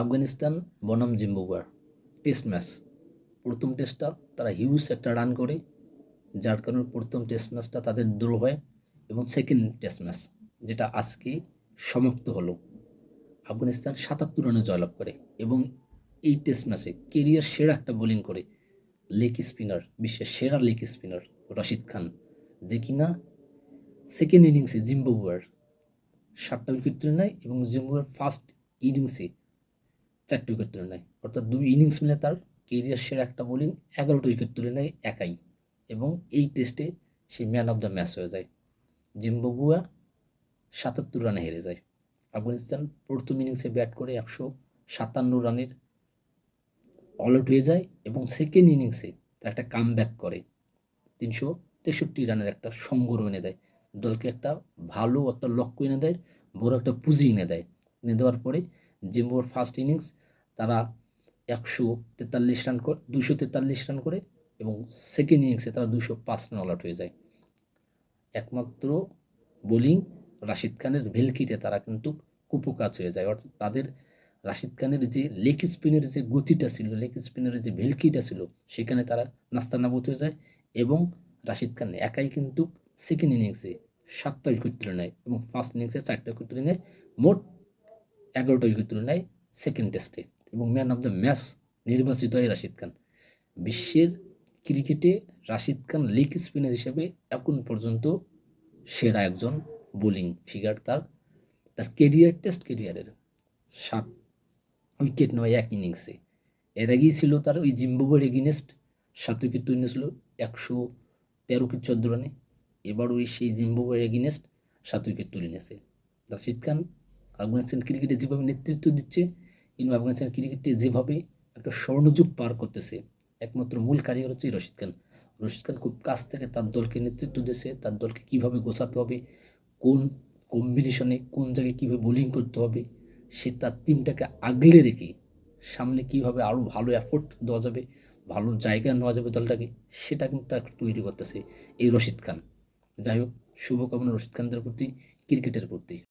আফগানিস্তান বনাম Zimbabwe test match. প্রথম টেস্টটা তারা হিউজ একটা রান করে, যার কারণে প্রথম টেস্ট ম্যাচটা তাদের ড্র হয় এবং সেকেন্ড টেস্ট ম্যাচ যেটা আজকে সমাপ্ত হলো, আফগানিস্তান ৭৭ রানে জয়লাভ করে এবং এই টেস্ট ম্যাচে কেরিয়ার সেরা একটা বোলিং করে লেগ স্পিনার, বিশ্বের সেরা লেগ স্পিনার রশিদ খান, যে কিনা সেকেন্ড ইনিংসে জিম্বাবুয়ের 7টা উইকেট তুলে নেয় এবং জিম্বাবুয়ের ফার্স্ট ইনিংসে 4টি উইকেট তুলে নেয়। অর্থাৎ 2 ইনিংস মিলে তার কেরিয়ার সেরা একটা বোলিং, 11টা উইকেট তুলে নেয় একাই এবং এই টেস্টে সে ম্যান অফ দ্য ম্যাচ হয়ে যায়। জিম্বাবুয়ে ৭৭ রানে হেরে যায়। আফগানিস্তান প্রথম ইনিংসে ব্যাট করে ১৫৭ রানের অল আউট হয়ে যায় এবং সেকেন্ড ইনিংসে তারা একটা কামব্যাক করে ৩৬৩ রানের একটা সংগ্রহ এনে দেয়, দলকে একটা ভালো একটা লক্ষ্য এনে দেয়, বড় একটা পুঁজি এনে দেয়। এনে দেওয়ার পরে জিম্বাবুয়ের ফার্স্ট ইনিংস তারা ২৪৩ রান করে এবং সেকেন্ড ইনিংসে তারা ২০৫ রান অল আউট হয়ে যায়। একমাত্র বোলিং রাশিদ খানের ভেলকিতে তারা কিন্তু কুপোকাত হয়ে যায়। অর্থাৎ তাদের রাশিদ খানের যে লেগ স্পিনের যে গতিটা ছিল, লেগ স্পিনের যে ভেলকিটা ছিল, সেখানে তারা নাস্তানাবুদ হয়ে যায় এবং রাশিদ খান একাই কিন্তু সেকেন্ড ইনিংসে 7টা উইকেট তুলে নেয় এবং ফার্স্ট ইনিংসে 4টা উইকেট তুলে নেয়, মোট 11টা উইকেট তুলে নেয় সেকেন্ড টেস্টে এবং ম্যান অফ দ্য ম্যাচ নির্বাচিত হয় রাশিদ খান। বিশ্বের ক্রিকেটে রাশিদ খান লেগ স্পিনার হিসেবে এখন পর্যন্ত সেরা একজন বোলিং ফিগার। তার কেরিয়ার, টেস্ট কেরিয়ারের 7 উইকেট নয় এক ইনিংসে। এর আগেই ছিল তার ওই জিম্বাবুয়ের এগেইনস্ট 7 উইকেট তুলে নিয়েছিল ১১৩ কি ১৪ রানে। এবার ওই সেই জিম্বাবুয়ের এগেইনস্ট 7 উইকেট তুলে নিয়েছে রাশিদ খান। আফগানিস্তান ক্রিকেটে যেভাবে নেতৃত্ব দিচ্ছে কিংবা আফগানিস্তান ক্রিকেটে যেভাবে একটা স্বর্ণযুগ পার করতেছে, একমাত্র মূল কারিগর হচ্ছে রশিদ খান। রশিদ খান খুব কাছ থেকে তার দলকে নেতৃত্ব দিয়েছে, তার দলকে কীভাবে গোছাতে হবে, কোন কম্বিনেশনে কোন জায়গায় কীভাবে বোলিং করতে হবে, সে তার টিমটাকে আগলে রেখে সামনে কীভাবে আরও ভালো এফোর্ট দেওয়া যাবে, ভালো জায়গায় নেওয়া যাবে দলটাকে, সেটা কিন্তু তার তৈরি করতেছে এই রশিদ খান। যাই হোক, শুভকামনা রশিদ খানদের প্রতি, ক্রিকেটের প্রতি।